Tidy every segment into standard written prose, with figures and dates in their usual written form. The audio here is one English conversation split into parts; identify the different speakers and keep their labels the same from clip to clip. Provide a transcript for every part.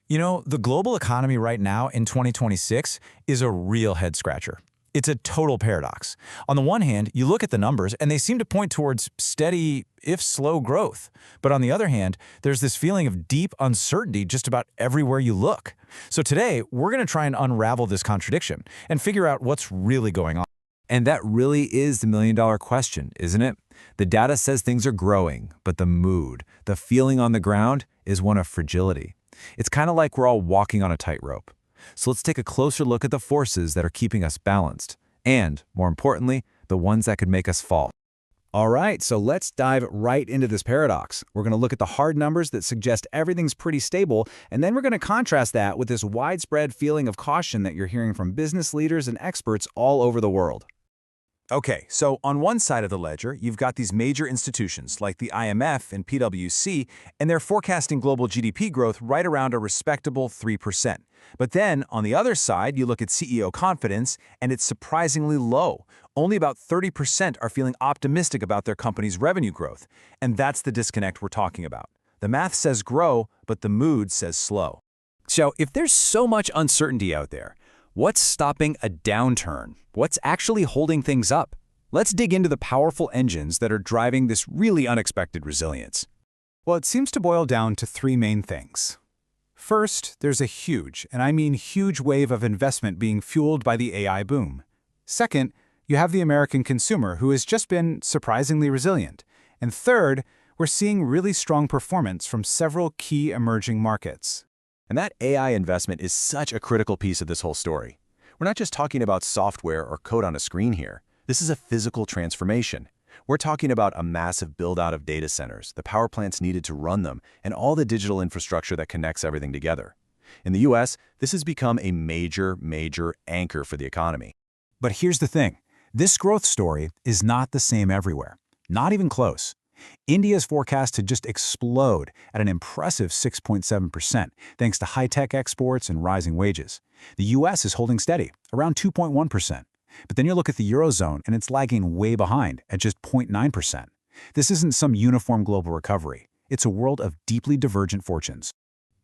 Speaker 1: You know, the global economy right now in 2026 is a real head-scratcher. It's a total paradox. On the one hand, you look at the numbers and they seem to point towards steady, if slow, growth. But on the other hand, there's this feeling of deep uncertainty just about everywhere you look. So today, we're going to try and unravel this contradiction and figure out what's really going on.
Speaker 2: And that really is the million-dollar question, isn't it? The data says things are growing, but the mood, the feeling on the ground, is one of fragility. It's kind of like we're all walking on a tightrope. So let's take a closer look at the forces that are keeping us balanced, and, more importantly, the ones that could make us fall.
Speaker 3: All right, so let's dive right into this paradox. We're going to look at the hard numbers that suggest everything's pretty stable, and then we're going to contrast that with this widespread feeling of caution that you're hearing from business leaders and experts all over the world.
Speaker 4: Okay, so on one side of the ledger, you've got these major institutions like the IMF and PwC, and they're forecasting global GDP growth right around a respectable 3%. But then, on the other side, you look at CEO confidence, and it's surprisingly low. Only about 30% are feeling optimistic about their company's revenue growth. And that's the disconnect we're talking about. The math says grow, but the mood says slow.
Speaker 3: So if there's so much uncertainty out there, what's stopping a downturn? What's actually holding things up? Let's dig into the powerful engines that are driving this really unexpected resilience.
Speaker 5: Well, it seems to boil down to three main things. First, there's a huge, and I mean huge wave of investment being fueled by the AI boom. Second, you have the American consumer who has just been surprisingly resilient. And third, we're seeing really strong performance from several key emerging markets.
Speaker 4: And that AI investment is such a critical piece of this whole story. We're not just talking about software or code on a screen here. This is a physical transformation. We're talking about a massive build-out of data centers, the power plants needed to run them, and all the digital infrastructure that connects everything together. In the US, this has become a major anchor for the economy.
Speaker 5: But here's the thing. This growth story is not the same everywhere. Not even close. India is forecast to just explode at an impressive 6.7%, thanks to high-tech exports and rising wages. The US is holding steady, around 2.1%. But then you look at the Eurozone, and it's lagging way behind at just 0.9%. This isn't some uniform global recovery. It's a world of deeply divergent fortunes.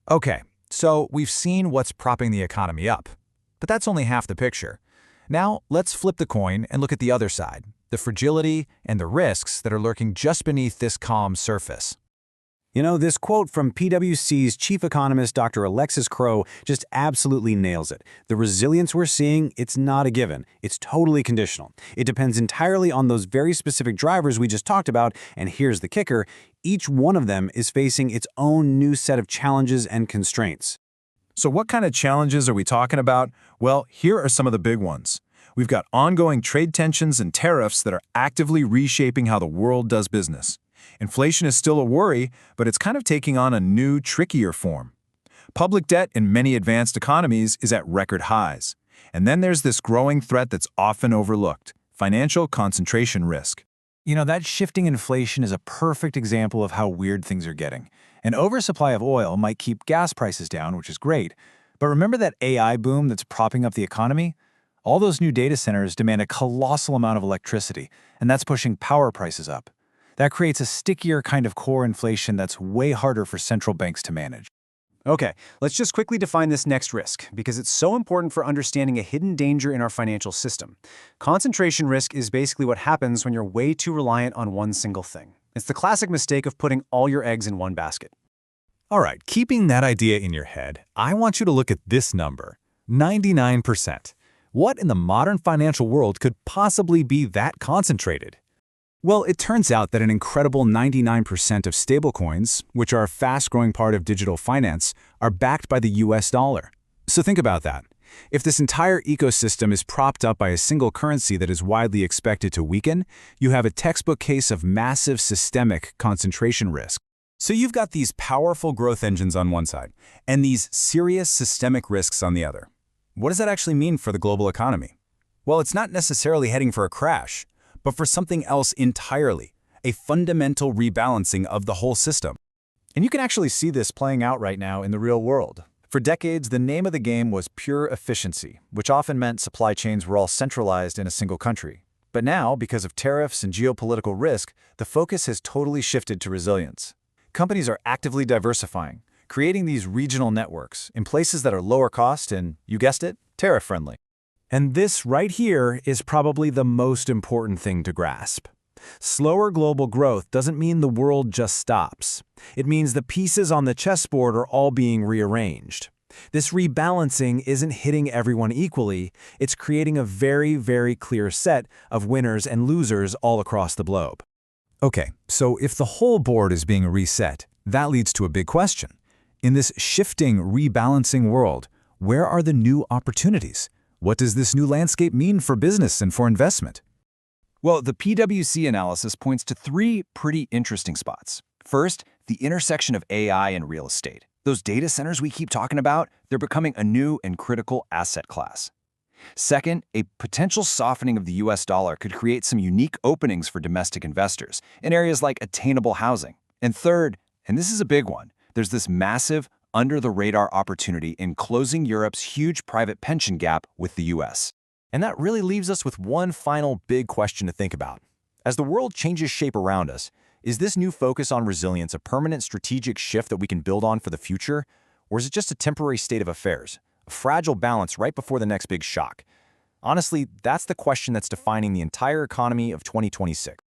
Speaker 1: Okay, so we've seen what's propping the economy up. But that's only half the picture. Now, let's flip the coin and look at the other side, the fragility and the risks that are lurking just beneath this calm surface.
Speaker 3: You know, this quote from PwC's chief economist, Dr. Alexis Crowe, just absolutely nails it. The resilience we're seeing, it's not a given. It's totally conditional. It depends entirely on those very specific drivers we just talked about, and here's the kicker, each one of them is facing its own new set of challenges and constraints.
Speaker 4: So what kind of challenges are we talking about? Well, here are some of the big ones. We've got ongoing trade tensions and tariffs that are actively reshaping how the world does business. Inflation is still a worry, but it's kind of taking on a new, trickier form. Public debt in many advanced economies is at record highs. And then there's this growing threat that's often overlooked, financial concentration risk.
Speaker 5: You know, that shifting inflation is a perfect example of how weird things are getting. An oversupply of oil might keep gas prices down, which is great. But remember that AI boom that's propping up the economy? All those new data centers demand a colossal amount of electricity, and that's pushing power prices up. That creates a stickier kind of core inflation that's way harder for central banks to manage.
Speaker 3: Okay, let's just quickly define this next risk, because it's so important for understanding a hidden danger in our financial system. Concentration risk is basically what happens when you're way too reliant on one single thing. It's the classic mistake of putting all your eggs in one basket.
Speaker 1: All right, keeping that idea in your head, I want you to look at this number, 99%. What in the modern financial world could possibly be that concentrated?
Speaker 5: Well, it turns out that an incredible 99% of stablecoins, which are a fast-growing part of digital finance, are backed by the US dollar. So think about that. If this entire ecosystem is propped up by a single currency that is widely expected to weaken, you have a textbook case of massive systemic concentration risk.
Speaker 1: So you've got these powerful growth engines on one side, and these serious systemic risks on the other. What does that actually mean for the global economy? Well, it's not necessarily heading for a crash, but for something else entirely, a fundamental rebalancing of the whole system.
Speaker 5: And you can actually see this playing out right now in the real world. For decades, the name of the game was pure efficiency, which often meant supply chains were all centralized in a single country. But now, because of tariffs and geopolitical risk, the focus has totally shifted to resilience. Companies are actively diversifying,
Speaker 3: creating these regional networks in places that are lower cost and, you guessed it, tariff-friendly. And this right here is probably the most important thing to grasp. Slower global growth doesn't mean the world just stops. It means the pieces on the chessboard are all being rearranged. This rebalancing isn't hitting everyone equally, it's creating a very, very clear set of winners and losers all across the globe.
Speaker 5: Okay, so if the whole board is being reset, that leads to a big question. In this shifting, rebalancing world, where are the new opportunities? What does this new landscape mean for business and for investment?
Speaker 2: Well, the PwC analysis points to three pretty interesting spots. First, the intersection of AI and real estate. Those data centers we keep talking about, they're becoming a new and critical asset class. Second, a potential softening of the US dollar could create some unique openings for domestic investors in areas like attainable housing. And third, and this is a big one, there's this massive, under-the-radar opportunity in closing Europe's huge private pension gap with the US.
Speaker 1: And that really leaves us with one final big question to think about. As the world changes shape around us, is this new focus on resilience a permanent strategic shift that we can build on for the future? Or is it just a temporary state of affairs, a fragile balance right before the next big shock? Honestly, that's the question that's defining the entire economy of 2026.